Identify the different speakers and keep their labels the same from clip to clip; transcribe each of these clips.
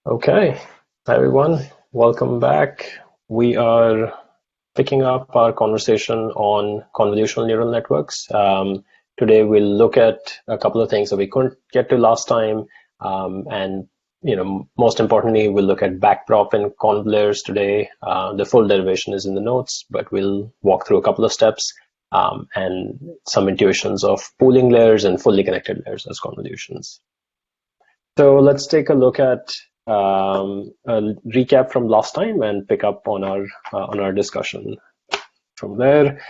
Speaker 1: Okay, hi everyone, welcome back. We are picking up our conversation on convolutional neural networks. Today we'll look at a couple of things that we couldn't get to last time, and most importantly, we'll look at backprop and conv today. The full derivation is in the notes, but we'll walk through a couple of steps and some intuitions of pooling layers and fully connected layers as convolutions. So let's take a look at a recap from last time and pick up on our discussion from there.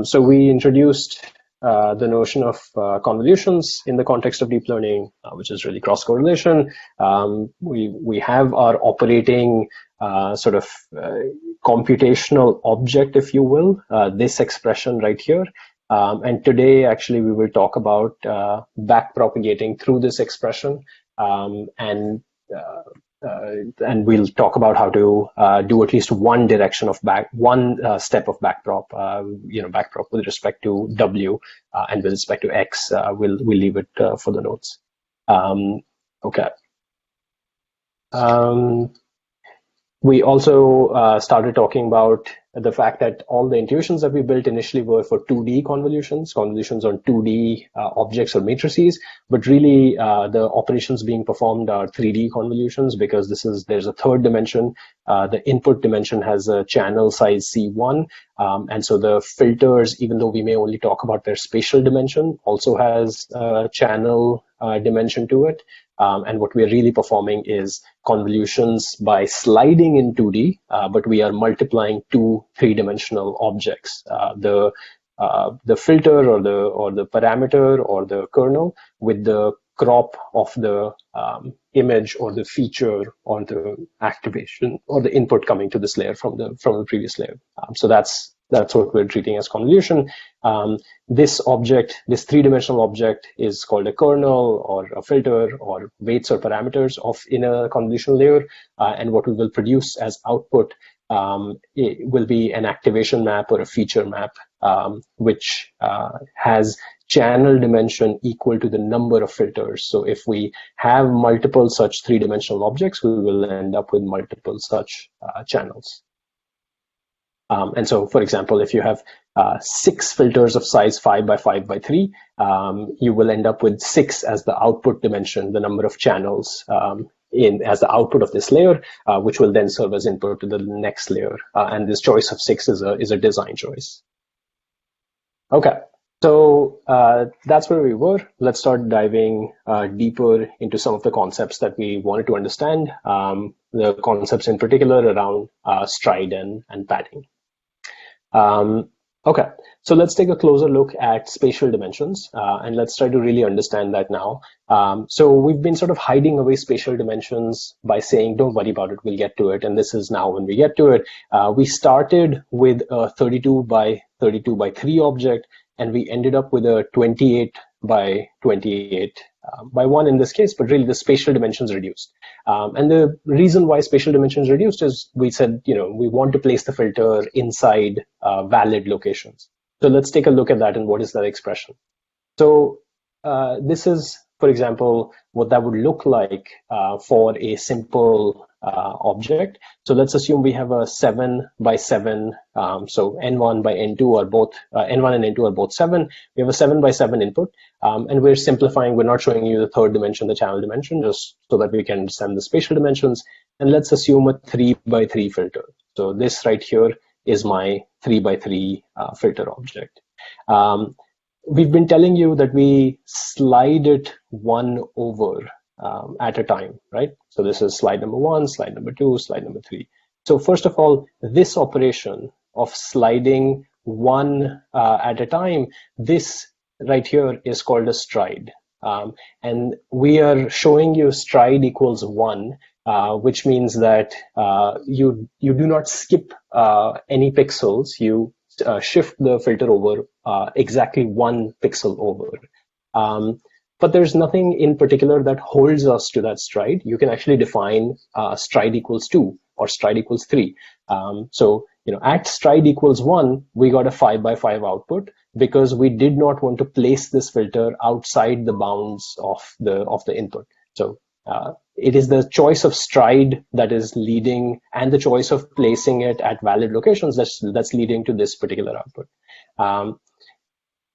Speaker 1: So we introduced the notion of convolutions in the context of deep learning, which is really cross correlation. We have our operating sort of computational object, if you will, this expression right here. And today, actually, we will talk about backpropagating through this expression. And we'll talk about how to do at least one direction of one step of backprop, backprop with respect to W and with respect to X. We'll leave it for the notes. Okay. We also started talking about the fact that all the intuitions that we built initially were for 2D convolutions on 2D objects or matrices, but really the operations being performed are 3D convolutions because there's a third dimension. The input dimension has a channel size C1, and so the filters, even though we may only talk about their spatial dimension, also has a channel dimension to it. And what we are really performing is convolutions by sliding in 2D, but we are multiplying two three-dimensional objects, the filter or the parameter or the kernel with the crop of the image or the feature or the activation or the input coming to this layer from the previous layer. So that's what we're treating as convolution. This three-dimensional object is called a kernel or a filter or weights or parameters in a convolutional layer. And what we will produce as output it will be an activation map or a feature map, which has channel dimension equal to the number of filters. So if we have multiple such three-dimensional objects, we will end up with multiple such channels. And so, for example, if you have 6 filters of size 5 by 5 by 3, you will end up with 6 as the output dimension, the number of channels as the output of this layer, which will then serve as input to the next layer. And this choice of 6 is a design choice. Okay, so that's where we were. Let's start diving deeper into some of the concepts that we wanted to understand, the concepts in particular around stride and padding. Okay, so let's take a closer look at spatial dimensions, and let's try to really understand that now. So we've been sort of hiding away spatial dimensions by saying, don't worry about it, we'll get to it. And this is now when we get to it. We started with a 32 by 32 by 3 object, and we ended up with a 28 by 28 by 1 in this case, but really the spatial dimensions reduced. And the reason why spatial dimensions reduced is we said, we want to place the filter inside valid locations. So let's take a look at that and what is that expression. So this is, for example, what that would look like for a simple object. So let's assume we have a 7 by 7. So N1 by N2 are both, N1 and N2 are both 7. We have a 7 by 7 input. And we're simplifying. We're not showing you the third dimension, the channel dimension, just so that we can understand the spatial dimensions. And let's assume a 3 by 3 filter. So this right here is my 3 by 3 filter object. We've been telling you that we slide it 1 over at a time, right? So this is slide number 1, slide number 2, slide number 3. So first of all, this operation of sliding 1 at a time, this right here is called a stride. And we are showing you stride equals 1, which means that you do not skip any pixels. You shift the filter over exactly 1 pixel over. But there's nothing in particular that holds us to that stride. You can actually define stride equals 2 or stride equals 3. So at stride equals 1, we got a 5 by 5 output because we did not want to place this filter outside the bounds of the input. So it is the choice of stride that is leading, and the choice of placing it at valid locations that's leading to this particular output.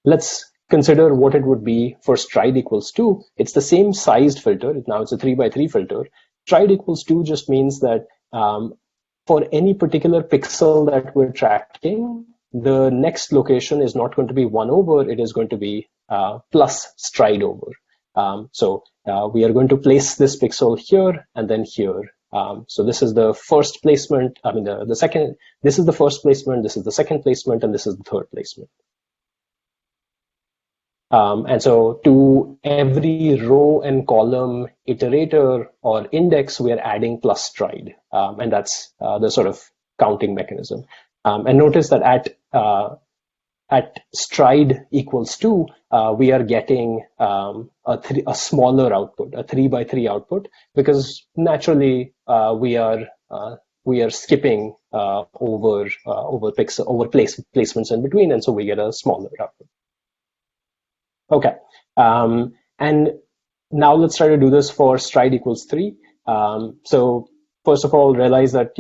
Speaker 1: Let's consider what it would be for stride equals 2. It's the same sized filter. Now it's a 3x3 filter. Stride equals 2 just means that for any particular pixel that we're tracking, the next location is not going to be 1 over, it is going to be plus stride over. So we are going to place this pixel here and then here. So this is the first placement, I mean the second, this is the first placement, this is the second placement, and this is the third placement. And so to every row and column iterator or index, we are adding plus stride. And that's the sort of counting mechanism. And notice that at stride equals 2, we are getting a smaller output, a 3x3 output, because naturally we are skipping over placements in between, and so we get a smaller output. Okay, and now let's try to do this for stride equals 3. So first of all, realize that,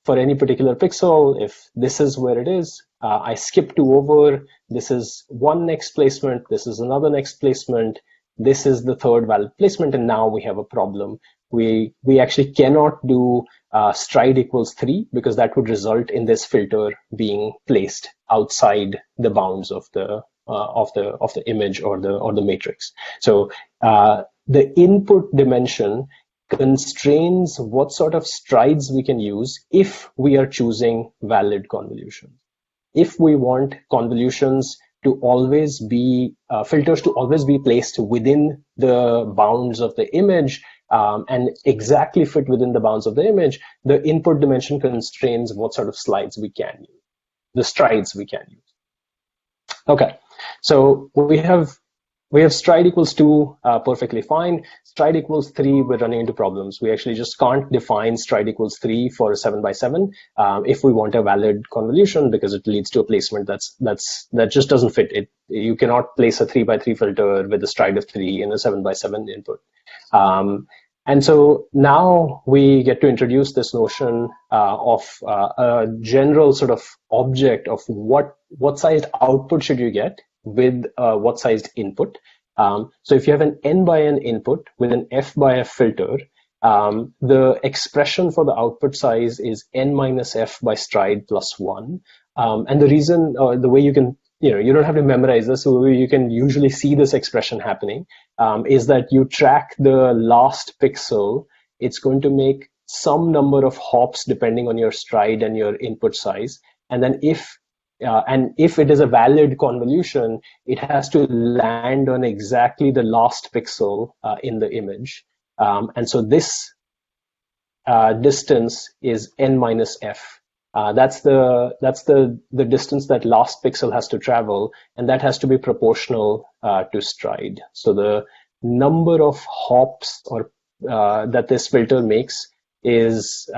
Speaker 1: for any particular pixel, if this is where it is, I skip 2 over, this is one next placement, this is another next placement, this is the third valid placement, and now we have a problem. We actually cannot do stride equals 3, because that would result in this filter being placed outside the bounds of the image or the matrix. So the input dimension constrains what sort of strides we can use if we are choosing valid convolutions. If we want convolutions to always be filters to always be placed within the bounds of the image and exactly fit within the bounds of the image, the input dimension constrains what sort of slides we can use, the strides we can use. Okay, so we have stride equals 2 perfectly fine. Stride equals 3, we're running into problems. We actually just can't define stride equals 3 for a 7x7 if we want a valid convolution, because it leads to a placement that just doesn't fit. You cannot place a 3x3 filter with a stride of 3 in a 7x7 input. And so now we get to introduce this notion of a general sort of object of what sized output should you get with what sized input. So if you have an n by n input with an f by f filter, the expression for the output size is n minus f by stride plus 1. And the reason, the way you can, you don't have to memorize this, so you can usually see this expression happening, is that you track the last pixel. It's going to make some number of hops depending on your stride and your input size. And then if it is a valid convolution, it has to land on exactly the last pixel in the image. And so this distance is n minus f. That's the distance that last pixel has to travel, and that has to be proportional to stride. So the number of hops or that this filter makes is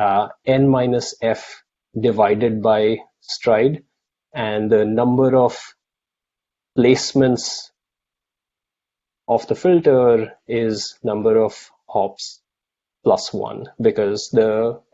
Speaker 1: n minus f divided by stride, and the number of placements of the filter is number of hops plus 1, because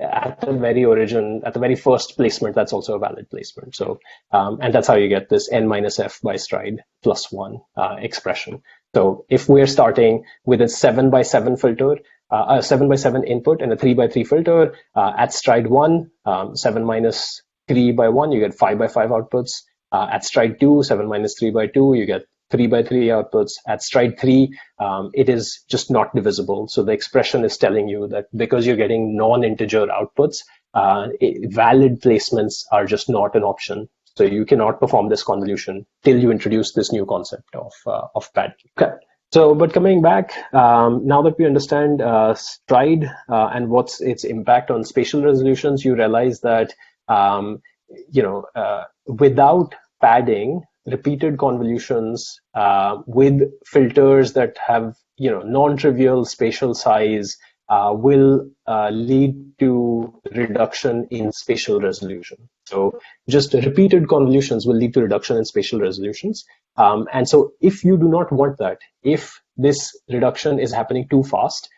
Speaker 1: at the very first placement, that's also a valid placement. So and that's how you get this n minus f by stride plus 1 expression. So if we're starting with a 7x7 filter, a 7x7 input and a 3x3 filter, at stride 1, 7 minus 3 by 1, you get 5 by 5 outputs. At stride 2, 7 minus 3 by 2, you get 3 by 3 outputs. At stride 3, it is just not divisible. So the expression is telling you that because you're getting non-integer outputs, valid placements are just not an option. So you cannot perform this convolution till you introduce this new concept of padding. Okay. So, but coming back, now that we understand stride and what's its impact on spatial resolutions, you realize that without padding, repeated convolutions with filters that have non-trivial spatial size will lead to reduction in spatial resolution. So just repeated convolutions will lead to reduction in spatial resolutions. And so if you do not want that, if this reduction is happening too fast,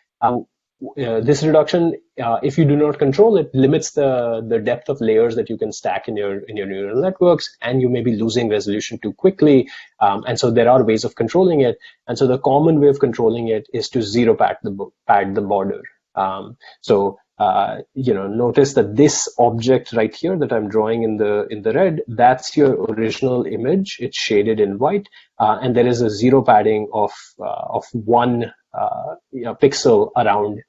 Speaker 1: this reduction, if you do not control it, limits the depth of layers that you can stack in your neural networks, and you may be losing resolution too quickly. And so there are ways of controlling it. And so the common way of controlling it is to zero pad the border. Notice that this object right here that I'm drawing in the red, that's your original image. It's shaded in white, and there is a zero padding of one pixel around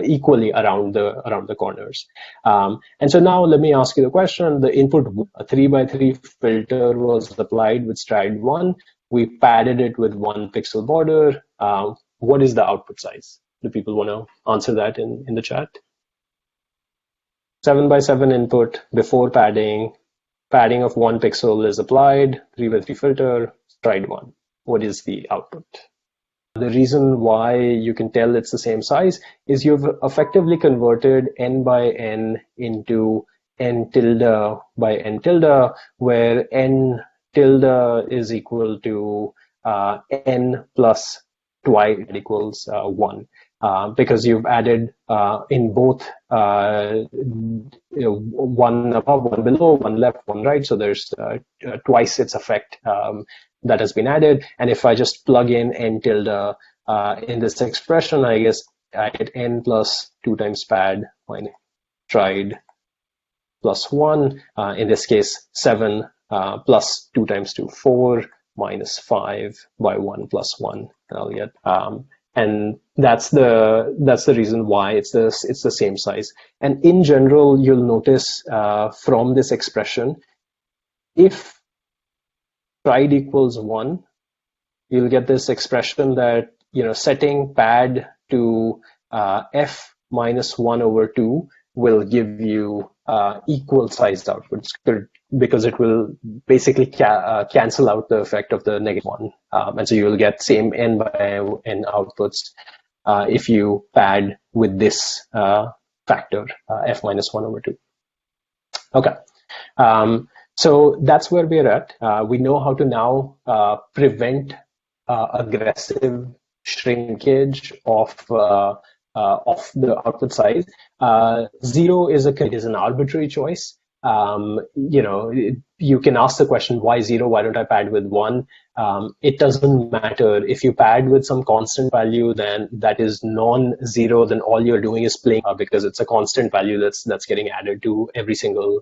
Speaker 1: equally around the corners. And so now let me ask you the question: the input 3x3 filter was applied with stride 1. We padded it with 1 pixel border. What is the output size? Do people want to answer that in the chat? 7x7 input before padding. Padding of 1 pixel is applied. 3x3 filter, stride 1. What is the output? The reason why you can tell it's the same size is you've effectively converted n by n into n tilde by n tilde, where n tilde is equal to n plus twice equals 1. Because you've added in both one above, one below, one left, one right. So there's twice its effect that has been added. And if I just plug in n tilde in this expression, I guess I get n plus 2 times pad minus stride plus 1. In this case, 7 plus 2 times 2, 4 minus 5 by 1 plus 1. And I'll get and that's the reason why it's the same size. And in general, you'll notice from this expression, if stride equals 1, you'll get this expression that, setting pad to f minus 1 over 2 will give you equal sized outputs, because it will basically cancel out the effect of the negative 1. And so you will get same n by n outputs if you pad with this factor, f minus 1 over 2. Okay. So that's where we're at. We know how to now prevent aggressive shrinkage of the output size. 0 is an arbitrary choice. You can ask the question, why 0? Why don't I pad with 1? It doesn't matter. If you pad with some constant value, then that is non-zero, then all you're doing is playing because it's a constant value that's getting added to every single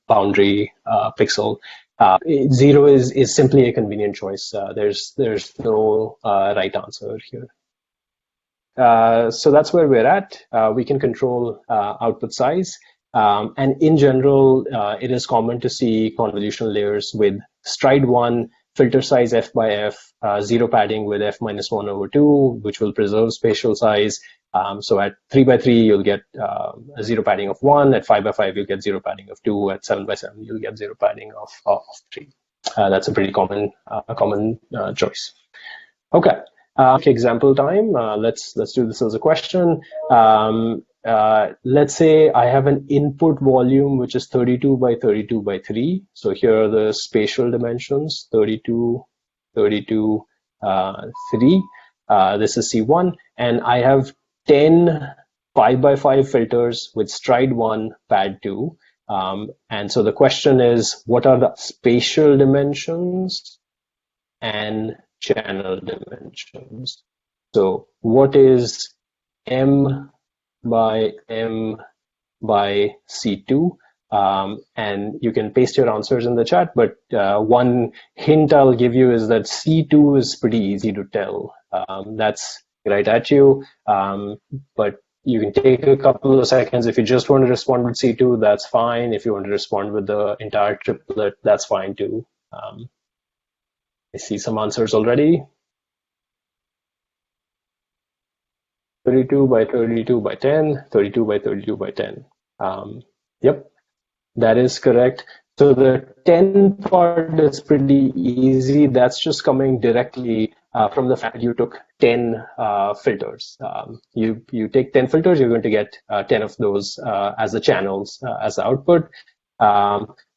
Speaker 1: boundary pixel. 0 is simply a convenient choice. There's no right answer here. So that's where we're at. We can control output size. And in general, it is common to see convolutional layers with stride 1, filter size f by f, zero padding with f minus 1 over 2, which will preserve spatial size. So at 3x3, you'll get a zero padding of 1. At 5x5, you'll get zero padding of 2. At 7x7, you'll get zero padding of 3. That's a pretty common choice. Okay. Example time. Let's do this as a question. Let's say I have an input volume which is 32 by 32 by 3. So here are the spatial dimensions: 32, 32, 3. This is C1, and I have 10 5 by 5 filters with stride 1, pad 2. And so the question is, what are the spatial dimensions and channel dimensions? So what is M by M by C2? And you can paste your answers in the chat, but one hint I'll give you is that C2 is pretty easy to tell. That's right at you, but you can take a couple of seconds. If you just want to respond with C2, that's fine. If you want to respond with the entire triplet, that's fine too. I see some answers already. 32 by 32 by 10, 32 by 32 by 10. Yep, that is correct. So the 10 part is pretty easy. That's just coming directly from the fact you took 10 filters. You take 10 filters, you're going to get 10 of those as the channels, as the output.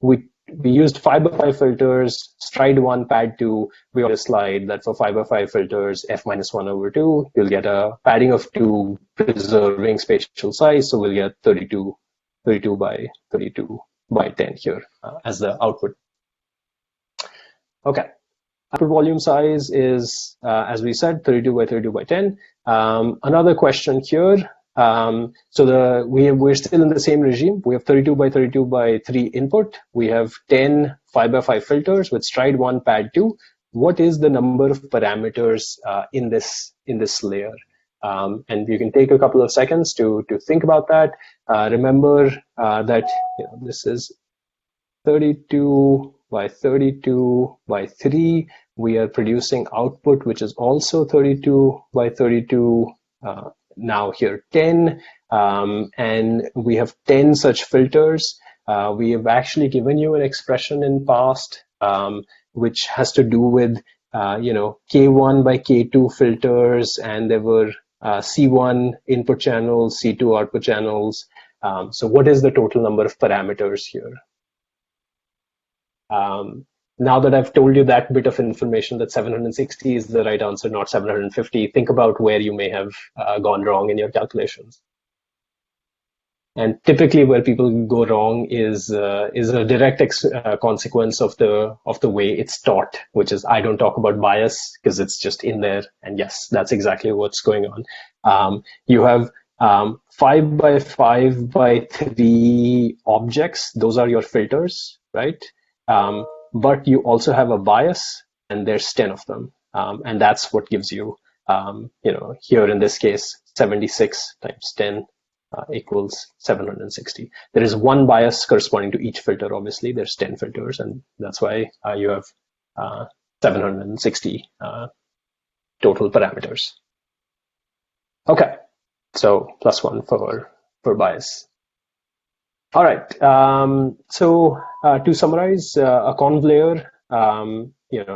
Speaker 1: We we used 5x5 filters, stride 1, pad 2. We on a slide that for 5x5 filters, f minus 1 over 2, you'll get a padding of 2 preserving spatial size. So we'll get 32 by 32 by 10 here as the output. Okay. Output volume size is, as we said, 32 by 32 by 10. Another question here. So we're still in the same regime. We have 32 by 32 by 3 input. We have 10 5x5 filters with stride 1, pad 2. What is the number of parameters in this layer? And you can take a couple of seconds to think about that. Remember that this is 32 by 32 by 3. We are producing output, which is also 32 by 32. Now here 10, and we have 10 such filters. We have actually given you an expression in past, which has to do with, K1 by K2 filters, and there were C1 input channels, C2 output channels. So what is the total number of parameters here? Now that I've told you that bit of information, that 760 is the right answer, not 750, think about where you may have gone wrong in your calculations. And typically where people go wrong is a direct consequence of the way it's taught, which is I don't talk about bias because it's just in there. And yes, that's exactly what's going on. You have 5 by 5 by 3 objects. Those are your filters, right? But you also have a bias, and there's 10 of them. And that's what gives you, here in this case, 76 times 10 equals 760. There is one bias corresponding to each filter, obviously. There's 10 filters, and that's why you have 760 total parameters. Okay, so +1 for bias. All right. So to summarize, a conv layer,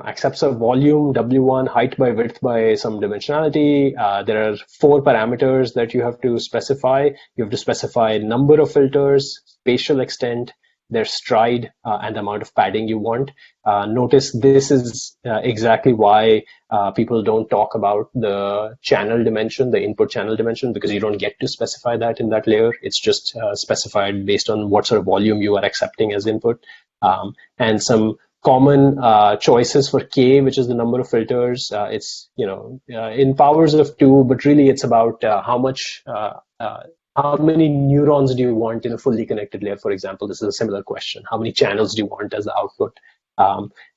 Speaker 1: accepts a volume W1, height by width by some dimensionality. There are 4 parameters that you have to specify. You have to specify number of filters, spatial extent, their stride, and the amount of padding you want. Notice this is exactly why people don't talk about the channel dimension, the input channel dimension, because you don't get to specify that in that layer. It's just specified based on what sort of volume you are accepting as input. And some common choices for K, which is the number of filters. It's, in powers of 2, but really it's about how many neurons do you want in a fully connected layer, for example? This is a similar question. How many channels do you want as the output?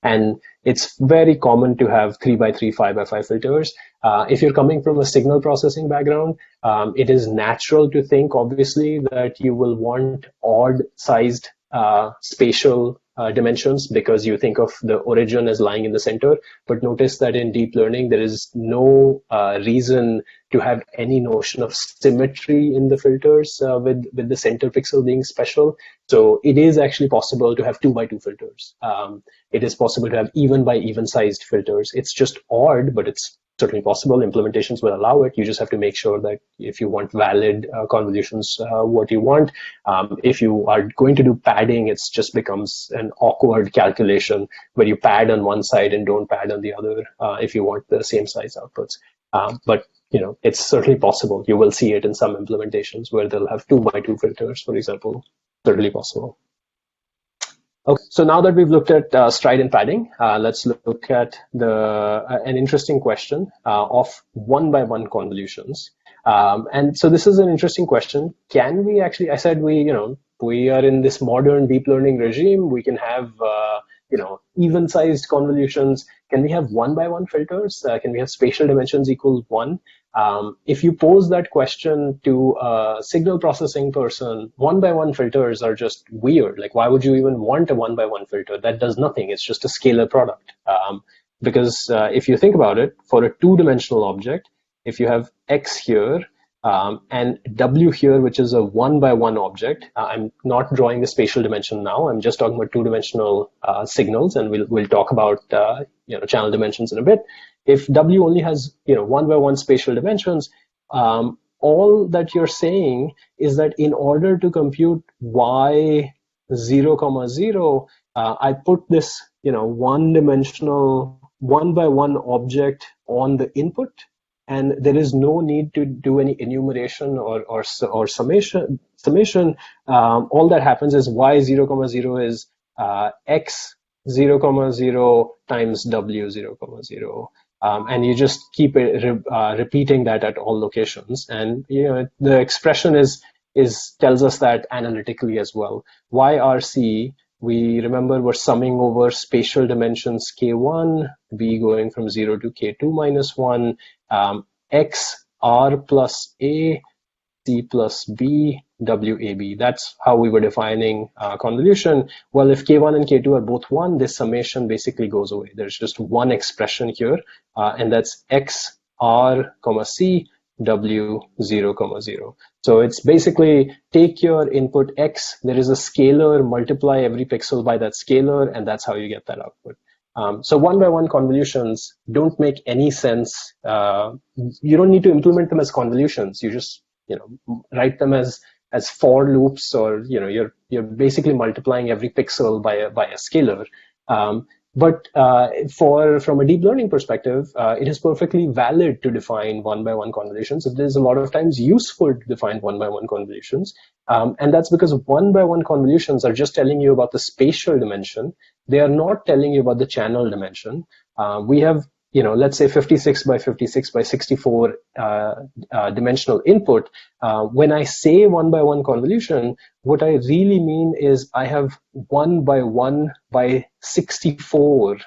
Speaker 1: And it's very common to have 3 by 3, 5 by 5 filters. If you're coming from a signal processing background, it is natural to think, obviously, that you will want odd-sized spatial dimensions because you think of the origin as lying in the center. But notice that in deep learning, there is no reason to have any notion of symmetry in the filters with the center pixel being special. So it is actually possible to have 2 by 2 filters. It is possible to have even by even sized filters. It's just odd, but it's certainly possible. Implementations will allow it. You just have to make sure that if you want valid convolutions, what you want. If you are going to do padding, it just becomes an awkward calculation where you pad on one side and don't pad on the other if you want the same size outputs. But it's certainly possible. You will see it in some implementations where they'll have 2 by 2 filters, for example. Certainly possible. Okay, so now that we've looked at stride and padding, let's look at an interesting question of 1 by 1 convolutions. And so this is an interesting question. Can we actually? I said we are in this modern deep learning regime. We can have even-sized convolutions. Can we have 1 by 1 filters? Can we have spatial dimensions equal 1? If you pose that question to a signal processing person, 1 by 1 filters are just weird. Like, why would you even want a 1 by 1 filter? That does nothing. It's just a scalar product. Because if you think about it, for a 2-dimensional object, if you have X here and W here, which is a 1 by 1 object, I'm not drawing the spatial dimension now. I'm just talking about 2-dimensional signals, and we'll talk about channel dimensions in a bit. If W only has 1 by 1 spatial dimensions, all that you're saying is that in order to compute Y 0, 0, I put this, one-dimensional, one-by-one object on the input, and there is no need to do any enumeration or summation. All that happens is y 0, 0 is x 0, 0 times w 0, 0. And you just keep repeating that at all locations, and the expression tells us that analytically as well. YRC, we remember we're summing over spatial dimensions k1, b going from 0 to k2 minus 1, x r plus a, c plus b, wab. That's how we were defining convolution. Well, if k1 and k2 are both 1, this summation basically goes away. There's just one expression here, and that's x r comma c w 0, 0. So it's basically take your input x, there is a scalar, multiply every pixel by that scalar, and that's how you get that output. So one-by-one convolutions don't make any sense. You don't need to implement them as convolutions. You just write them as for loops, or you're basically multiplying every pixel by a scalar. But from a deep learning perspective, it is perfectly valid to define one-by-one convolutions. It is a lot of times useful to define one-by-one convolutions. And that's because one-by-one convolutions are just telling you about the spatial dimension. They are not telling you about the channel dimension. We have, let's say 56 by 56 by 64 dimensional input. When I say one-by-one convolution, what I really mean is I have 1 by 1 by 64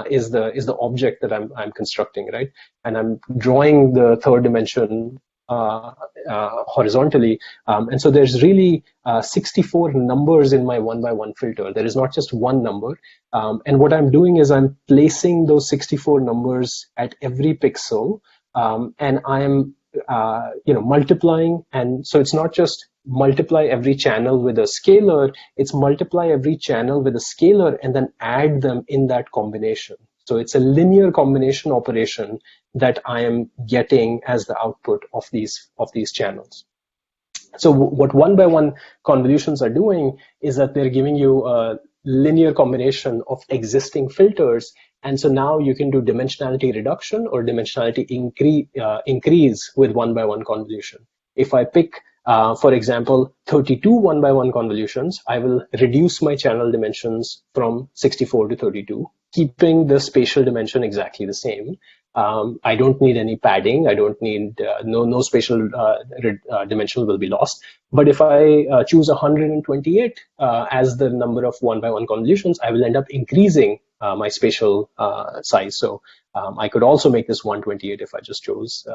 Speaker 1: is the object that I'm constructing, right? And I'm drawing the third dimension horizontally. And so there's really 64 numbers in my 1 by 1 filter. There is not just one number. And what I'm doing is I'm placing those 64 numbers at every pixel, and I'm multiplying. And so it's not just multiply every channel with a scalar, it's multiply every channel with a scalar and then add them in that combination. So it's a linear combination operation that I am getting as the output of these channels. So what one-by-one convolutions are doing is that they're giving you a linear combination of existing filters, and so now you can do dimensionality reduction or dimensionality increase with one-by-one convolution. If I pick, for example, 32 one-by-one convolutions, I will reduce my channel dimensions from 64 to 32, keeping the spatial dimension exactly the same. I don't need any padding. I don't need, no spatial dimension will be lost. But if I choose 128 as the number of one-by-one convolutions, I will end up increasing my spatial size. So I could also make this 128 if I just chose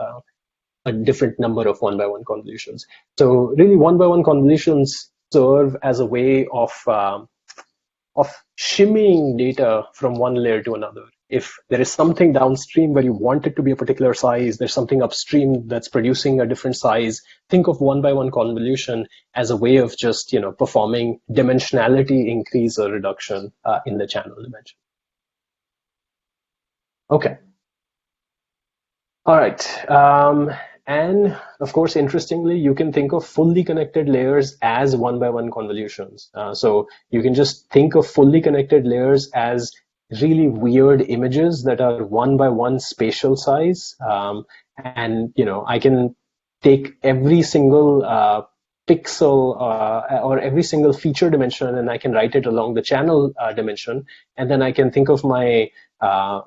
Speaker 1: a different number of one-by-one convolutions. So really, one-by-one convolutions serve as a way of shimmying data from one layer to another. If there is something downstream where you want it to be a particular size, there's something upstream that's producing a different size, think of one-by-one convolution as a way of just performing dimensionality increase or reduction in the channel dimension. Okay. All right. And of course, interestingly, you can think of fully connected layers as one-by-one convolutions. So you can just think of fully connected layers as really weird images that are one-by-one spatial size. And I can take every single pixel or every single feature dimension, and I can write it along the channel dimension. And then I can think of my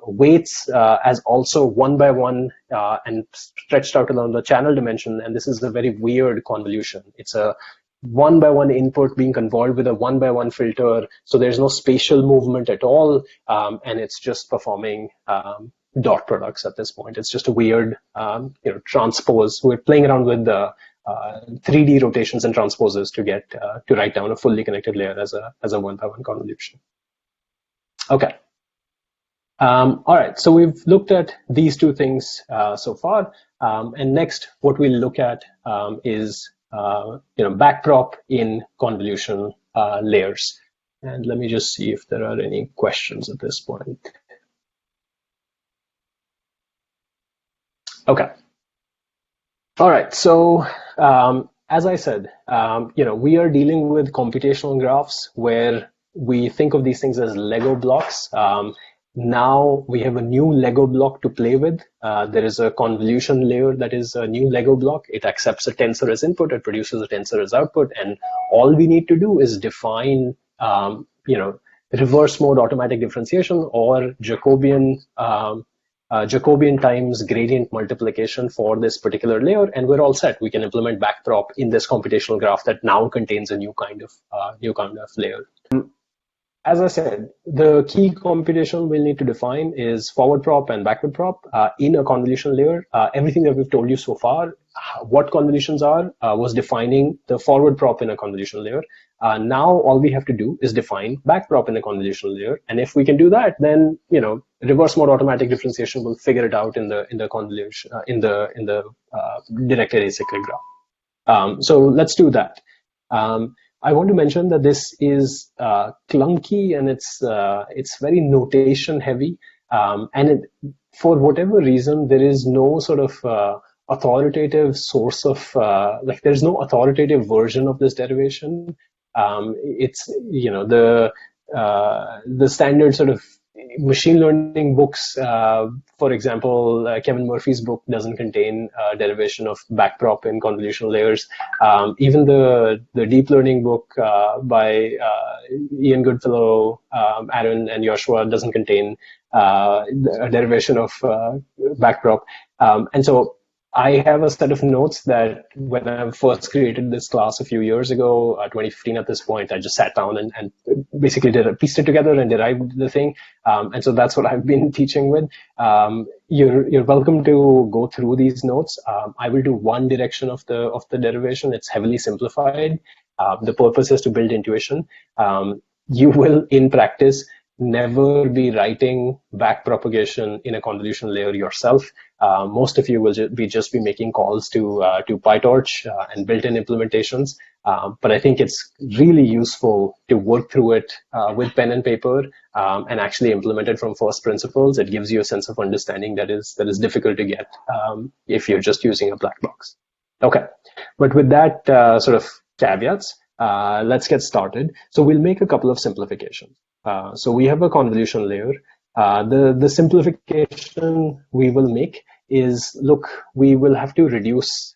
Speaker 1: weights as also one-by-one and stretched out along the channel dimension. And this is a very weird convolution. It's a one-by-one input being convolved with a one-by-one filter. So there's no spatial movement at all. And it's just performing dot products at this point. It's just a weird transpose. We're playing around with the 3D rotations and transposes to get to write down a fully connected layer as a one-by-one convolution. Okay. All right, so we've looked at these two things so far, and next what we'll look at is backprop in convolution layers. And let me just see if there are any questions at this point. Okay. All right, so as I said, we are dealing with computational graphs where we think of these things as Lego blocks. Now we have a new Lego block to play with. There is a convolution layer that is a new Lego block. It accepts a tensor as input, it produces a tensor as output, and all we need to do is define, reverse mode automatic differentiation or Jacobian times gradient multiplication for this particular layer, and we're all set. We can implement Backprop in this computational graph that now contains a new kind of layer. As I said, the key computation we'll need to define is forward prop and backward prop in a convolution layer. Everything that we've told you so far, what convolutions are, was defining the forward prop in a convolution layer. Now all we have to do is define backprop in a convolution layer, and if we can do that, then reverse mode automatic differentiation will figure it out in the convolution in the directed acyclic graph. So let's do that. I want to mention that this is clunky and it's very notation heavy, and for whatever reason there is no sort of authoritative source of there's no authoritative version of this derivation. It's the standard sort of machine learning books, for example, Kevin Murphy's book doesn't contain derivation of backprop in convolutional layers. Even the deep learning book by Ian Goodfellow, Aaron, and Joshua doesn't contain a derivation of backprop. And so I have a set of notes that when I first created this class a few years ago, 2015 at this point, I just sat down and basically pieced it together and derived the thing. And so that's what I've been teaching with. You're welcome to go through these notes. I will do one direction of the derivation. It's heavily simplified. The purpose is to build intuition. You will, in practice, never be writing backpropagation in a convolution layer yourself. Most of you will just be making calls to PyTorch and built-in implementations. But I think it's really useful to work through it with pen and paper and actually implement it from first principles. It gives you a sense of understanding that is difficult to get if you're just using a black box. Okay, but with that sort of caveats, let's get started. So we'll make a couple of simplifications. So we have a convolution layer. The simplification we will make is, look, we will have to reduce,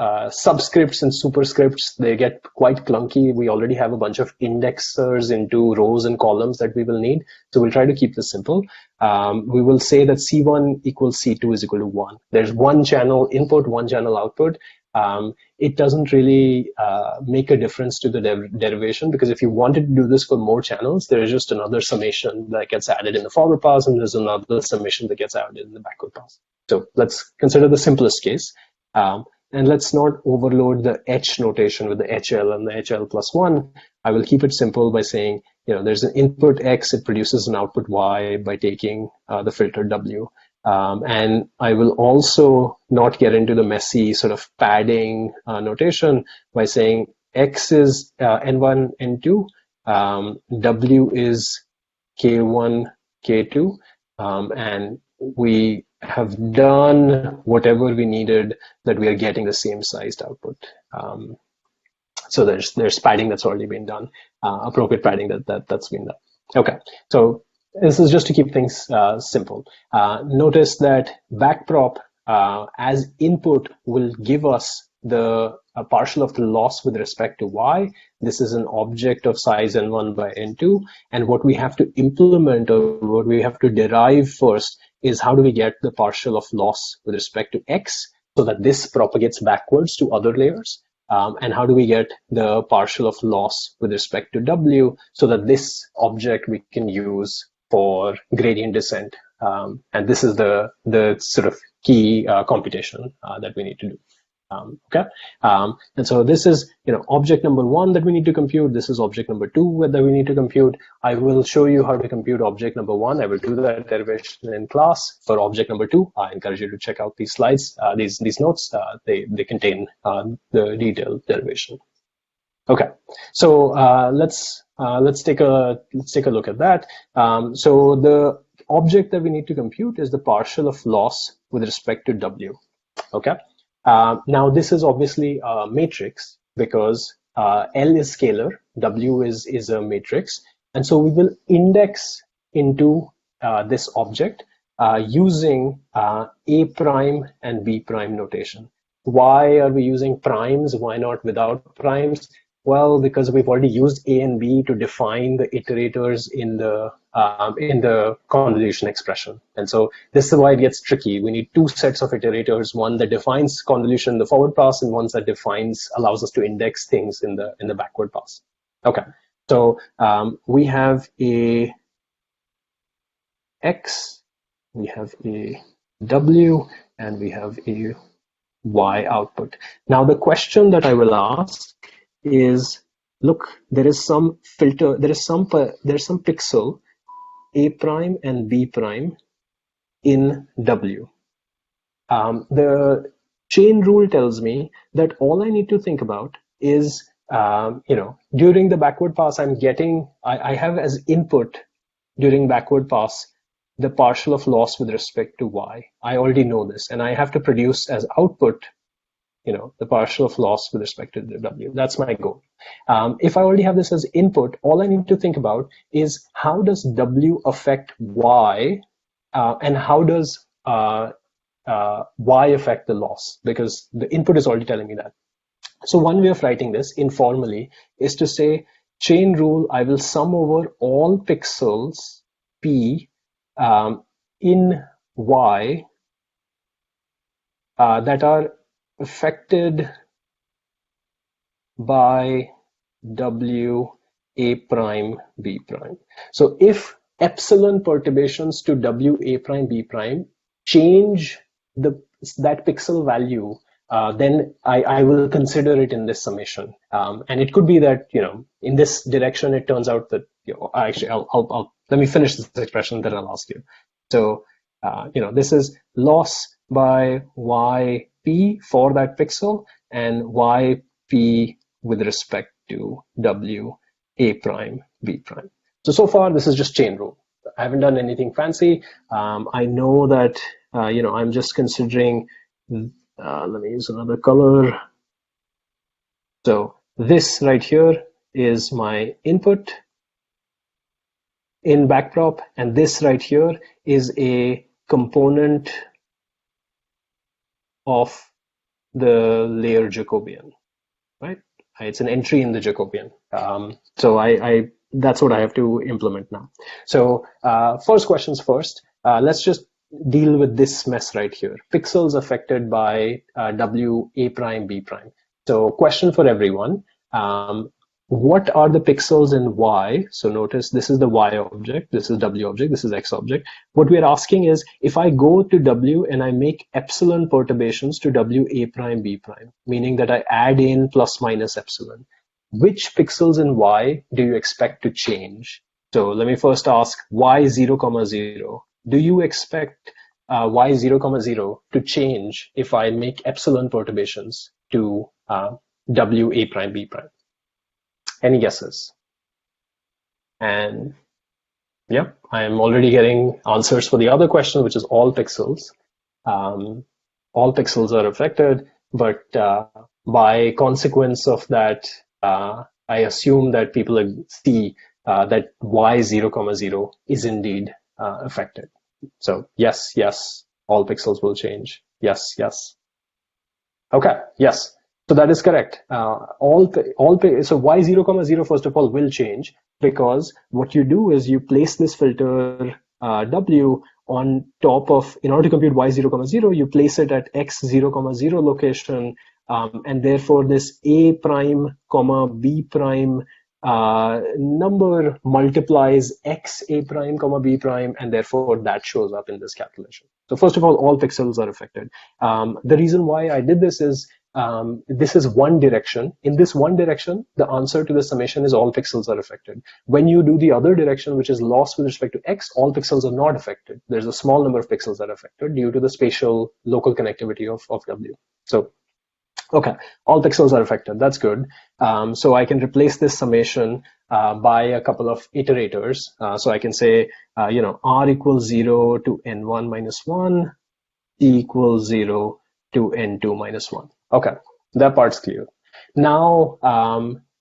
Speaker 1: subscripts and superscripts. They get quite clunky. We already have a bunch of indexers into rows and columns that we will need. So we'll try to keep this simple. We will say that C1 equals C2 is equal to 1. There's one channel input, one channel output. It doesn't really make a difference to the derivation, because if you wanted to do this for more channels, there is just another summation that gets added in the forward pass, and there's another summation that gets added in the backward pass. So let's consider the simplest case. And let's not overload the H notation with the HL and the HL plus 1. I will keep it simple by saying, there's an input X, it produces an output Y by taking the filter W. And I will also not get into the messy sort of padding notation by saying X is N1, N2, W is K1, K2, and we have done whatever we needed that we are getting the same sized output. So there's padding that's already been done, appropriate padding that's been done. Okay, so this is just to keep things simple. Notice that backprop as input will give us the partial of the loss with respect to Y. This is an object of size N1 by N2. And what we have to implement, or what we have to derive first, is how do we get the partial of loss with respect to X so that this propagates backwards to other layers? And how do we get the partial of loss with respect to W so that this object we can use for gradient descent? And this is the sort of key computation that we need to do. Okay, and so this is object number 1 that we need to compute. This is object number 2 that we need to compute. I will show you how to compute object number 1. I will do that derivation in class. For object number 2, I encourage you to check out these slides, these notes. They contain the detailed derivation. Okay, so let's take a look at that. So the object that we need to compute is the partial of loss with respect to W. Okay. Now this is obviously a matrix because L is scalar, W is a matrix, and so we will index into this object using A prime and B prime notation. Why are we using primes? Why not without primes? Well, because we've already used A and B to define the iterators in the convolution expression. And so this is why it gets tricky. We need two sets of iterators, one that defines convolution in the forward pass and one that allows us to index things in the backward pass. Okay, so we have a X, we have a W, and we have a Y output. Now the question that I will ask is, look, there is some filter, there's some pixel A prime and B prime in W. The chain rule tells me that all I need to think about is, during the backward pass, I have as input during backward pass the partial of loss with respect to Y. I already know this, and I have to produce as output the partial of loss with respect to the W. That's my goal. If I already have this as input, all I need to think about is how does W affect Y, and how does Y affect the loss, because the input is already telling me that. So one way of writing this informally is to say, chain rule, I will sum over all pixels P in Y that are affected by W A prime B prime. So if epsilon perturbations to W A prime B prime change that pixel value, then I will consider it in this summation. And it could be that, in this direction, it turns out that, actually, I'll let me finish this expression, then I'll ask you. So, this is loss by YP for that pixel and YP with respect to W A prime B prime. So far, this is just chain rule. I haven't done anything fancy. I know that, I'm just considering, let me use another color. So this right here is my input in Backprop, and this right here is a component of the layer Jacobian, right? It's an entry in the Jacobian. So that's what I have to implement now. So first questions first. Let's just deal with this mess right here. Pixels affected by W A prime B prime. So question for everyone. What are the pixels in Y? So notice this is the Y object, this is W object, this is X object. What we're asking is, if I go to W and I make epsilon perturbations to W A prime B prime, meaning that I add in plus minus epsilon, which pixels in Y do you expect to change? So let me first ask Y0, 0. Do you expect Y0, 0 to change if I make epsilon perturbations to W A prime B prime? Any guesses? And yeah, I am already getting answers for the other question, which is all pixels. All pixels are affected, but by consequence of that, I assume that people see that Y0, 0 is indeed affected. So yes, all pixels will change. Yes. Okay, yes. So that is correct. So Y0, 0 first of all will change, because what you do is you place this filter W on top of, in order to compute Y0, 0, you place it at X0, 0 location, and therefore this A prime, B prime number multiplies X A prime, B prime, and therefore that shows up in this calculation. So first of all pixels are affected. The reason why I did this is, this is one direction. In this one direction, the answer to the summation is all pixels are affected. When you do the other direction, which is loss with respect to X, all pixels are not affected. There's a small number of pixels that are affected due to the spatial local connectivity of W. So, okay, all pixels are affected. That's good. So I can replace this summation by a couple of iterators. So I can say, R equals 0 to N1 minus 1, T equals 0 to N2 minus 1. Okay, that part's clear. now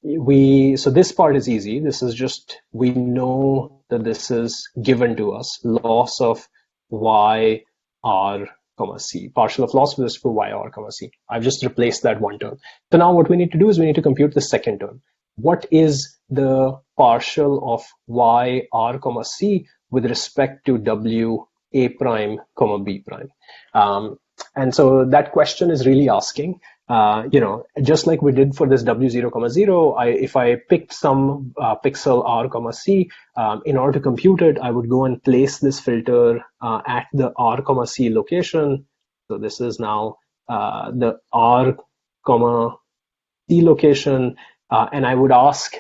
Speaker 1: so this part is easy. This is just, we know that this is given to us, loss of y r comma c, partial of loss with respect to y r comma c. I've just replaced that one term. So now what we need to do is we need to compute the second term. What is the partial of y r comma c with respect to w a prime comma b prime? And so that question is really asking, just like we did for this w0 comma 0, if I picked some pixel r comma c, in order to compute it, I would go and place this filter at the r comma c location. So this is now the r comma c location, and I would ask,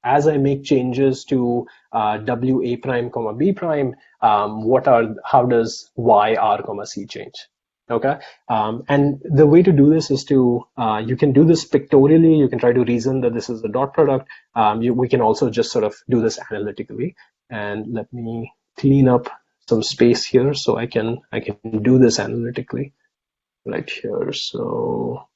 Speaker 1: as I make changes to w a prime comma b prime, how does y r comma c change? Okay, and the way to do this is you can do this pictorially. You can try to reason that this is a dot product. We can also just sort of do this analytically. And let me clean up some space here so I can do this analytically right here. So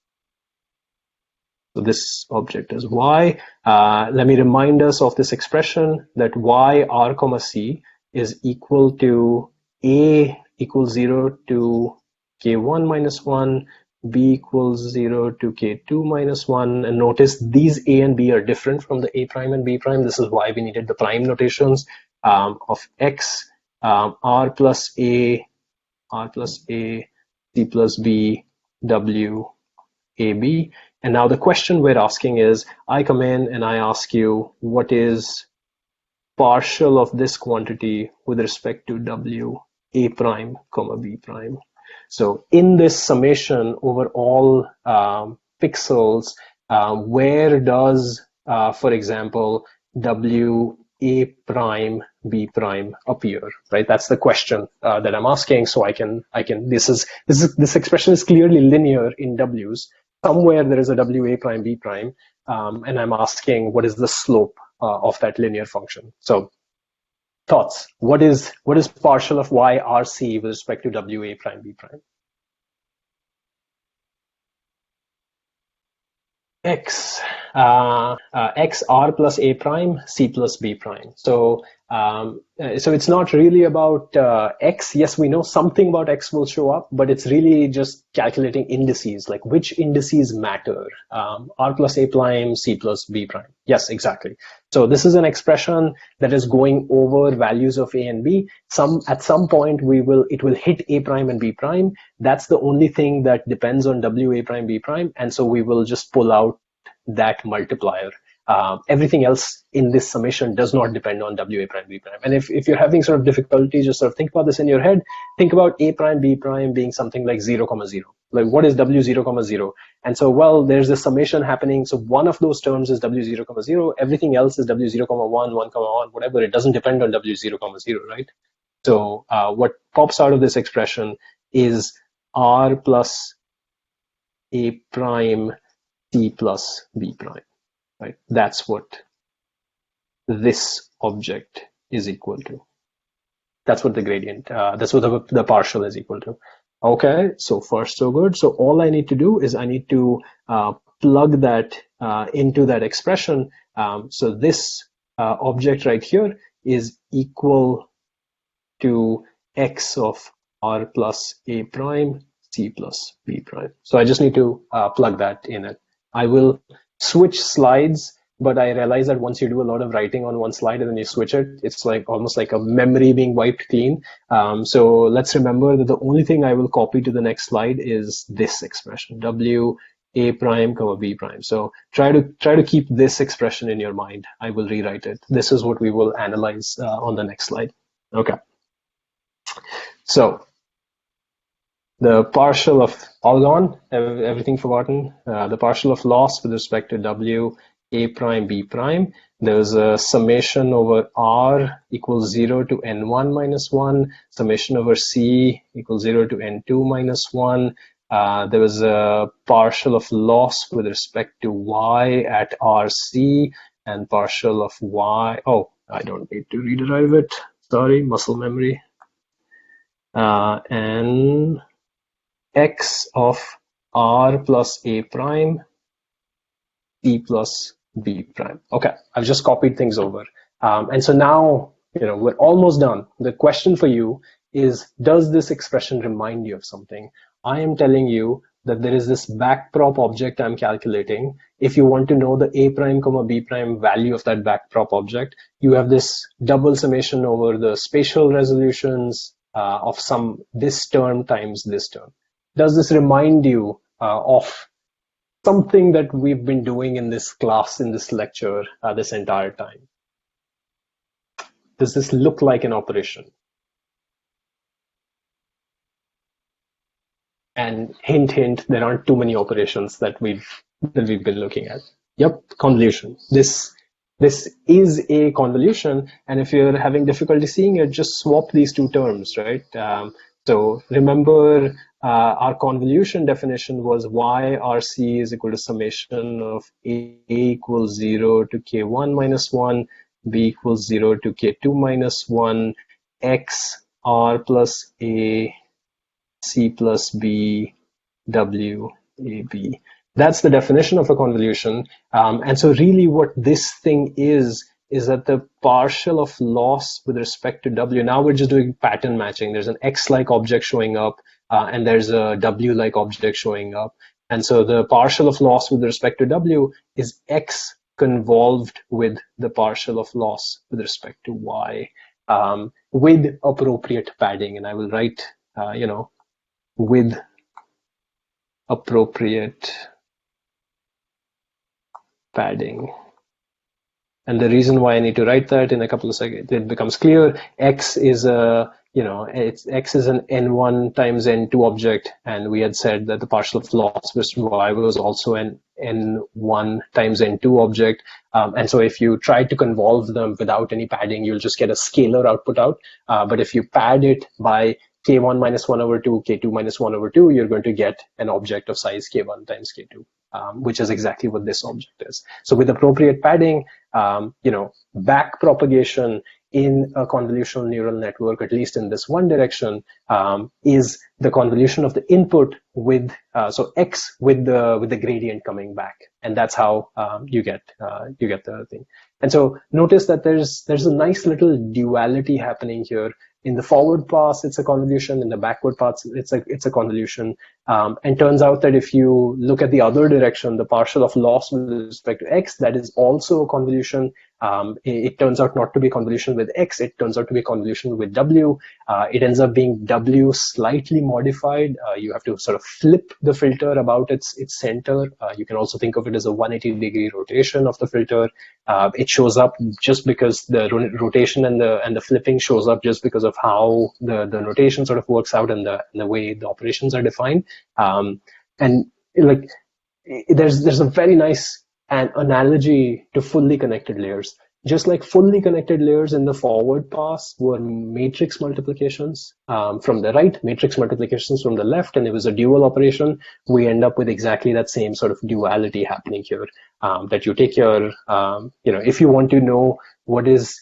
Speaker 1: this object is y. Let me remind us of this expression that y r comma c is equal to a equals 0 to k1 minus 1, b equals 0 to k2 minus 1. And notice these a and b are different from the a prime and b prime. This is why we needed the prime notations of x, r plus a, c plus b, w, a, b. And now the question we're asking is, I come in and I ask you, what is partial of this quantity with respect to w a prime comma b prime? So in this summation over all pixels, where does, for example, w a prime b prime appear? Right, that's the question that I'm asking. So this expression is clearly linear in w's. Somewhere there is a w a prime b prime, and I'm asking what is the slope of that linear function. So thoughts? What is partial of y r c with respect to w a prime b prime? X r plus a prime, c plus b prime. So it's not really about x. Yes, we know something about x will show up, but it's really just calculating indices, like which indices matter. R plus a prime, c plus b prime. Yes, exactly. So this is an expression that is going over values of a and b. At some point it will hit a prime and b prime. That's the only thing that depends on w a prime b prime, and so we will just pull out that multiplier. Everything else in this summation does not depend on w a prime b prime. And if you're having sort of difficulty, just sort of think about this in your head. Think about a prime b prime being something like 0 comma 0. Like, what is w0 comma 0? And so, well, there's this summation happening. So one of those terms is w0 comma 0. Everything else is w0 comma 1, 1 comma 1, whatever. It doesn't depend on w0 comma 0, right? So what pops out of this expression is r plus a prime c plus b prime, right? That's what this object is equal to. That's what the gradient, that's what the partial is equal to. Okay, so far so good. So all I need to do is I need to plug that into that expression. So this object right here is equal to x of r plus a prime, c plus b prime. So I just need to plug that in it. I will switch slides, but I realize that once you do a lot of writing on one slide and then you switch it, it's like almost like a memory being wiped clean. So let's remember that the only thing I will copy to the next slide is this expression, w a prime comma b prime. So try to keep this expression in your mind. I will rewrite it. This is what we will analyze on the next slide. Okay. So the partial of, all gone, everything forgotten. The partial of loss with respect to w a prime b prime. There's a summation over r equals 0 to n1 minus 1. Summation over c equals 0 to n2 minus 1. There was a partial of loss with respect to y at rc, and partial of y. Oh, I don't need to rederive it. Sorry, muscle memory. And x of r plus a prime C plus B prime. Okay, I've just copied things over. And so now, we're almost done. The question for you is, does this expression remind you of something? I am telling you that there is this backprop object I'm calculating. If you want to know the A prime comma B prime value of that backprop object, you have this double summation over the spatial resolutions of this term times this term. Does this remind you of something that we've been doing in this class, in this lecture, this entire time? Does this look like an operation? And hint, hint, there aren't too many operations that we've been looking at. Yep, convolution. This is a convolution, and if you're having difficulty seeing it, just swap these two terms, right? So remember, our convolution definition was YRC is equal to summation of A equals 0 to K1 minus 1, B equals 0 to K2 minus 1, X R plus A, C plus B, W, A, B. That's the definition of a convolution. And so really what this thing is that the partial of loss with respect to W, now we're just doing pattern matching. There's an X-like object showing up, and there's a W-like object showing up. And so the partial of loss with respect to W is X convolved with the partial of loss with respect to Y, with appropriate padding. And I will write, with appropriate padding. And the reason why I need to write that in a couple of seconds, it becomes clear. X is X is an N1 times N2 object, and we had said that the partial of loss versus Y was also an N1 times N2 object. And so if you try to convolve them without any padding, you'll just get a scalar output out. But if you pad it by K1 minus 1 over 2, K2 minus 1 over 2, you're going to get an object of size K1 times K2, which is exactly what this object is. So with appropriate padding, back propagation in a convolutional neural network, at least in this one direction, is the convolution of the input with, so X with the gradient coming back. And that's how you get the thing. And so notice that there's a nice little duality happening here. In the forward pass, it's a convolution. In the backward pass, it's a convolution. And turns out that if you look at the other direction, the partial of loss with respect to X, that is also a convolution. It turns out not to be a convolution with X. It turns out to be a convolution with W. It ends up being W slightly modified. You have to sort of flip the filter about its center. You can also think of it as a 180-degree rotation of the filter. It shows up just because the rotation and the flipping shows up just because of how the notation sort of works out and the way the operations are defined. And like there's a very nice analogy to fully connected layers. Just like fully connected layers in the forward pass were matrix multiplications from the right, matrix multiplications from the left, and it was a dual operation, we end up with exactly that same sort of duality happening here. That you take your, if you want to know what is,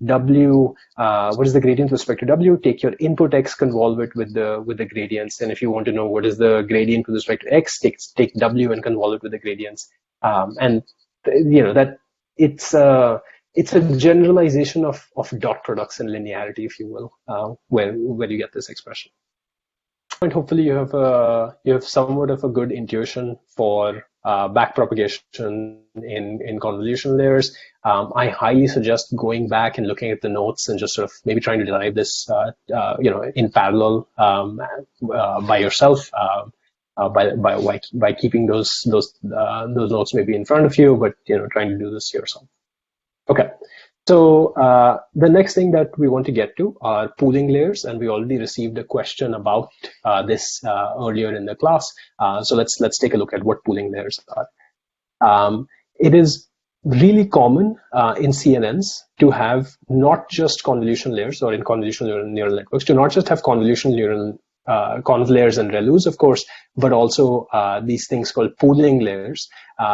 Speaker 1: W, what is the gradient with respect to W, take your input X, convolve it with the gradients. And if you want to know what is the gradient with respect to X, take W and convolve it with the gradients. And that it's a generalization of dot products and linearity, if you will, where you get this expression. And hopefully you have somewhat of a good intuition for backpropagation in convolution layers. I highly suggest going back and looking at the notes and just sort of maybe trying to derive this, in parallel by yourself. By keeping those notes maybe in front of you, but trying to do this yourself. Okay, so the next thing that we want to get to are pooling layers, and we already received a question about this earlier in the class. So let's take a look at what pooling layers are. It is really common in CNNs to have not just convolution layers, or in convolutional neural networks, to not just have convolutional neural conv layers and ReLUs, of course, but also these things called pooling layers.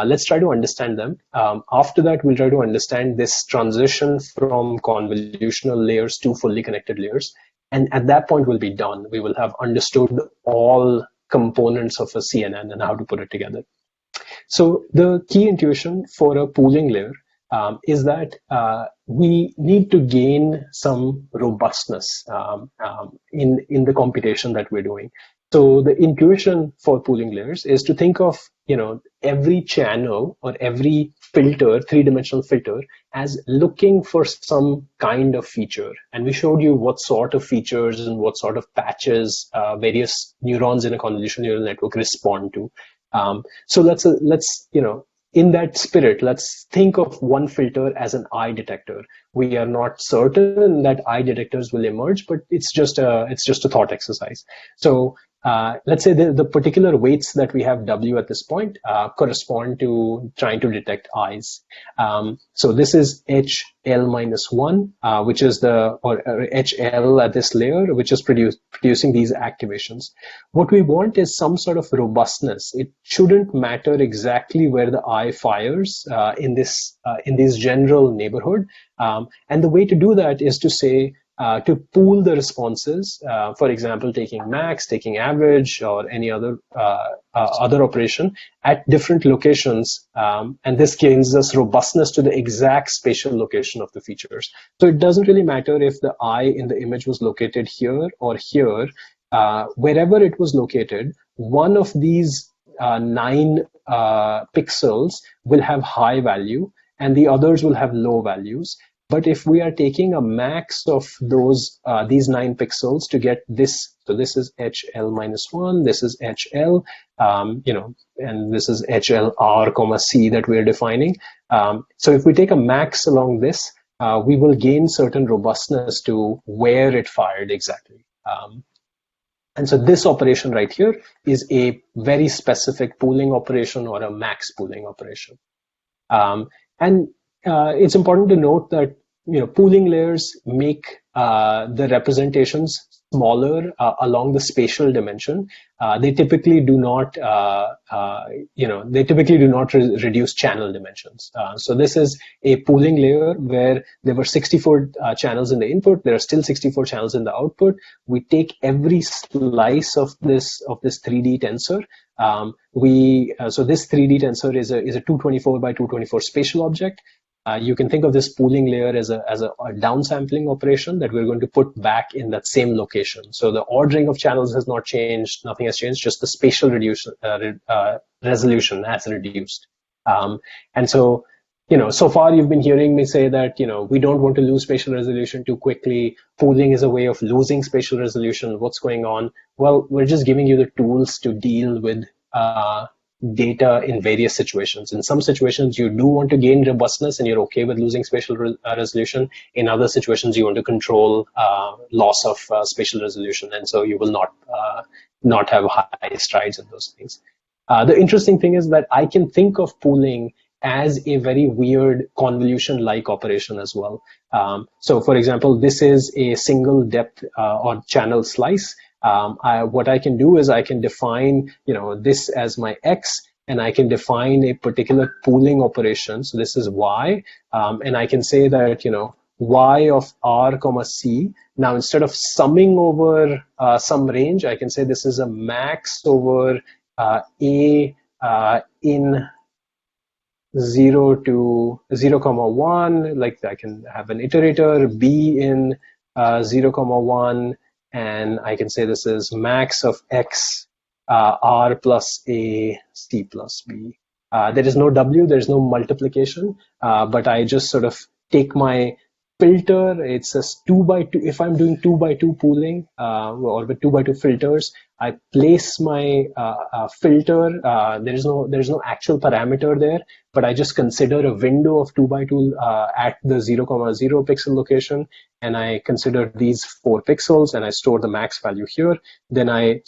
Speaker 1: Let's try to understand them. After that, we'll try to understand this transition from convolutional layers to fully connected layers. And at that point, we'll be done. We will have understood all components of a CNN and how to put it together. So the key intuition for a pooling layer is that we need to gain some robustness in the computation that we're doing. So the intuition for pooling layers is to think of every channel or every filter, three-dimensional filter, as looking for some kind of feature. And we showed you what sort of features and what sort of patches various neurons in a convolutional neural network respond to. So let's in that spirit, let's think of one filter as an eye detector. We are not certain that eye detectors will emerge, but it's just a thought exercise. So let's say the particular weights that we have W at this point correspond to trying to detect eyes. So this is HL-1, which is or HL at this layer, which is producing these activations. What we want is some sort of robustness. It shouldn't matter exactly where the eye fires in this general neighborhood. And the way to do that is to say, to pool the responses, for example, taking max, taking average, or any other operation at different locations, and this gives us robustness to the exact spatial location of the features. So it doesn't really matter if the eye in the image was located here or here. Wherever it was located, one of these 9 pixels will have high value, and the others will have low values. But if we are taking a max of these 9 pixels to get this, so this is HL-1, this is HL, and this is HLR, C that we are defining. So if we take a max along this, we will gain certain robustness to where it fired exactly. And so this operation right here is a very specific pooling operation or a max pooling operation. And it's important to note that pooling layers make the representations smaller along the spatial dimension. They typically do not, reduce channel dimensions. So this is a pooling layer where there were 64 channels in the input. There are still 64 channels in the output. We take every slice of this 3D tensor. So this 3D tensor is a 224 by 224 spatial object. You can think of this pooling layer as a downsampling operation that we're going to put back in that same location. So the ordering of channels has not changed, nothing has changed, just the spatial resolution has reduced. And so, so far you've been hearing me say that, we don't want to lose spatial resolution too quickly. Pooling is a way of losing spatial resolution. What's going on? Well, we're just giving you the tools to deal with data in various situations. In some situations, you do want to gain robustness and you're okay with losing spatial resolution. In other situations, you want to control loss of spatial resolution, and so you will not have high strides in those things. The interesting thing is that I can think of pooling as a very weird convolution-like operation as well. So for example, this is a single depth or channel slice. What I can do is I can define, this as my X, and I can define a particular pooling operation. So this is Y, and I can say that, Y of R, C. Now, instead of summing over some range, I can say this is a max over A in 0 to 0, 1, like I can have an iterator, B in 0, 1, and I can say this is max of X, R plus A, C plus B. There is no W, there's no multiplication, but I just sort of take my filter. It says 2 by 2. If I'm doing 2 by 2 pooling or with 2 by 2 filters, I place my filter. There's no actual parameter there, but I just consider a window of 2 by 2 at the 0, 0 pixel location, and I consider these 4 pixels, and I store the max value here. Then I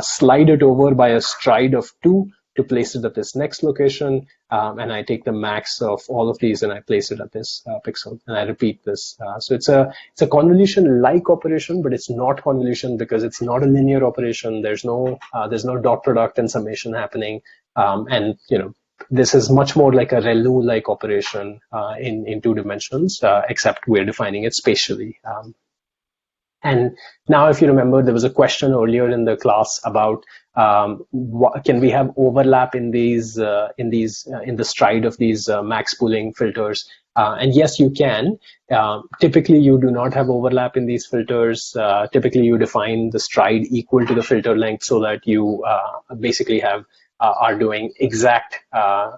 Speaker 1: slide it over by a stride of 2 to place it at this next location, and I take the max of all of these and I place it at this pixel, and I repeat this. So it's a convolution-like operation, but it's not convolution because it's not a linear operation. There's no dot product and summation happening, and this is much more like a ReLU-like operation in 2 dimensions, except we're defining it spatially. And now, if you remember, there was a question earlier in the class about can we have overlap in in the stride of these max pooling filters? And yes, you can. Typically, you do not have overlap in these filters. Typically, you define the stride equal to the filter length so that you basically are doing exact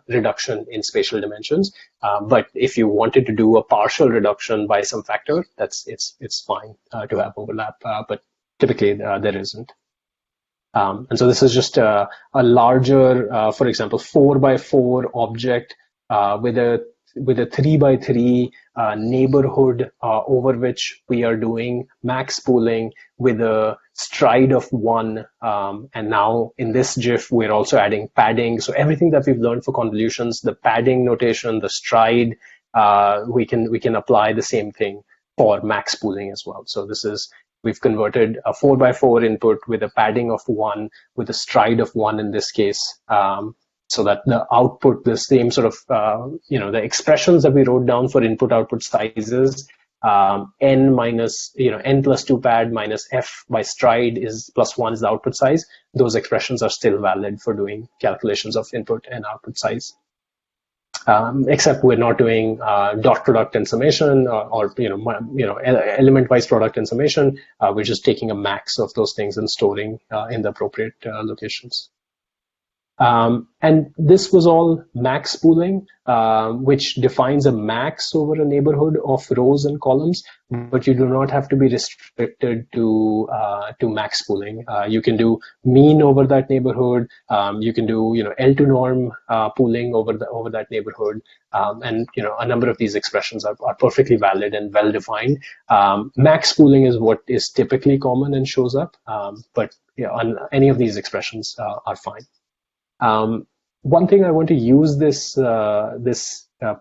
Speaker 1: reduction in spatial dimensions. But if you wanted to do a partial reduction by some factor, it's fine to have overlap. But typically, there isn't. And so this is just a larger, for example, 4x4 object with a 3x3 neighborhood over which we are doing max pooling with a stride of 1. And now in this GIF, we're also adding padding. So everything that we've learned for convolutions, the padding notation, the stride, we can apply the same thing for max pooling as well. So we've converted a 4x4 input with a padding of 1 with a stride of 1 in this case. So that the output, the same sort of, the expressions that we wrote down for input output sizes, n minus, n plus 2 pad minus f by stride is plus 1 is the output size. Those expressions are still valid for doing calculations of input and output size. Except we're not doing dot product and summation or element-wise product and summation. We're just taking a max of those things and storing in the appropriate locations. And this was all max pooling, which defines a max over a neighborhood of rows and columns, but you do not have to be restricted to max pooling. You can do mean over that neighborhood. You can do L2 norm pooling over that neighborhood, and a number of these expressions are perfectly valid and well defined. Max pooling is what is typically common and shows up, but on any of these expressions are fine. One thing I want to use this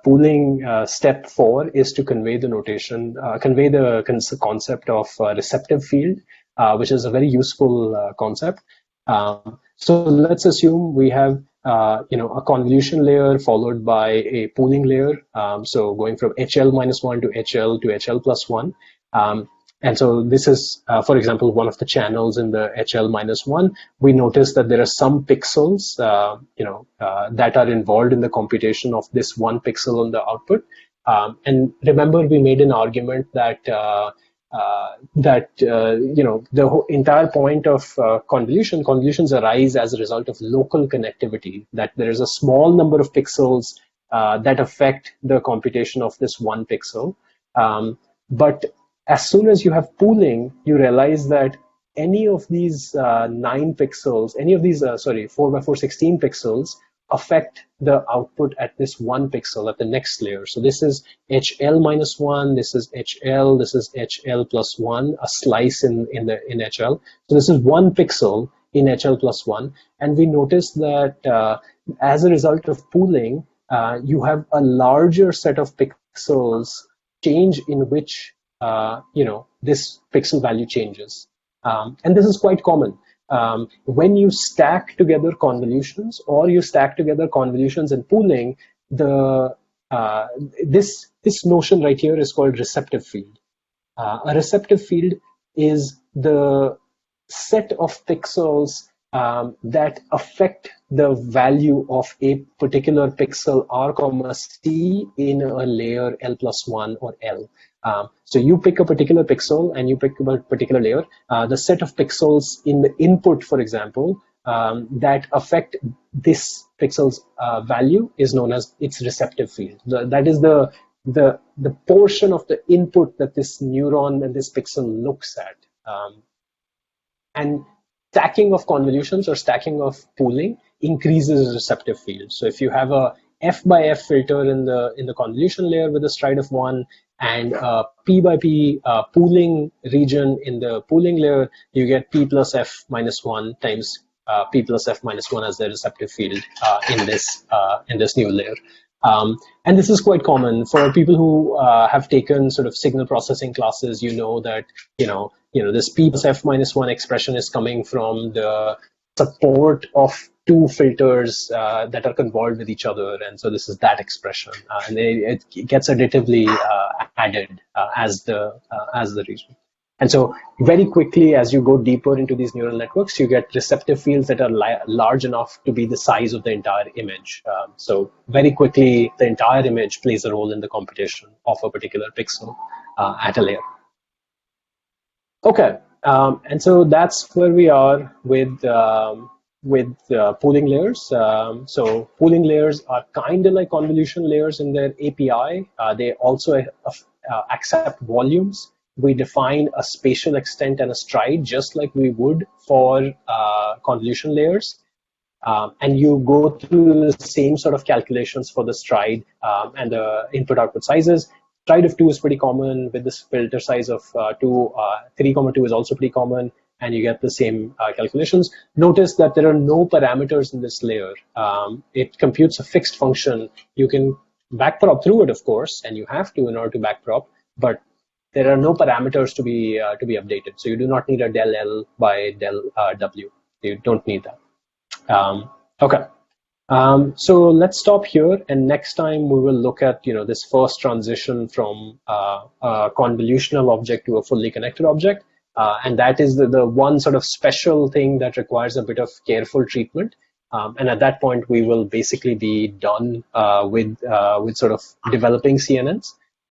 Speaker 1: pooling step for is to convey the notation, convey the concept of receptive field, which is a very useful concept. So let's assume we have a convolution layer followed by a pooling layer. So going from HL minus 1 to HL to HL plus 1. And so this is, for example, one of the channels in the HL minus 1. We notice that there are some pixels, that are involved in the computation of this one pixel on the output. And remember, we made an argument that the whole entire point of convolutions arise as a result of local connectivity. That there is a small number of pixels that affect the computation of this one pixel, but as soon as you have pooling, you realize that any of these 9 pixels, any of these, 4x4, 16 pixels affect the output at this one pixel at the next layer. So this is HL minus 1, this is HL, this is HL plus 1, a slice in HL. So this is one pixel in HL plus 1. And we notice that as a result of pooling, you have a larger set of pixels change in which this pixel value changes. And this is quite common. When you stack together convolutions or you stack together convolutions and pooling, this notion right here is called receptive field. A receptive field is the set of pixels that affect the value of a particular pixel R, C in a layer L plus 1 or L. So you pick a particular pixel and you pick a particular layer. The set of pixels in the input, for example, that affect this pixel's value is known as its receptive field. That is the portion of the input that this neuron and this pixel looks at. And stacking of convolutions or stacking of pooling increases the receptive field. So if you have a F by F filter in the convolution layer with a stride of 1 and P by P pooling region in the pooling layer, you get P plus F minus 1 times P plus F minus 1 as the receptive field in this new layer. And this is quite common for people who have taken sort of signal processing classes. You know that this P plus F minus 1 expression is coming from the support of two filters that are convolved with each other, and so this is that expression, and it gets additively added as the region. And so very quickly, as you go deeper into these neural networks, you get receptive fields that are large enough to be the size of the entire image. So very quickly, the entire image plays a role in the computation of a particular pixel at a layer. Okay, and so that's where we are with pooling layers. So pooling layers are kind of like convolution layers in their API. They also accept volumes. We define a spatial extent and a stride just like we would for convolution layers. And you go through the same sort of calculations for the stride and the input-output sizes. Stride of 2 is pretty common with this filter size of 2. 3,2 is also pretty common, and you get the same calculations. Notice that there are no parameters in this layer. It computes a fixed function. You can backprop through it, of course, and you have to in order to backprop, but there are no parameters to be updated. So you do not need a del L by del W. You don't need that. Okay, so let's stop here, and next time we will look at this first transition from a convolutional object to a fully connected object, and that is the one sort of special thing that requires a bit of careful treatment. And at that point, we will basically be done with sort of developing CNNs.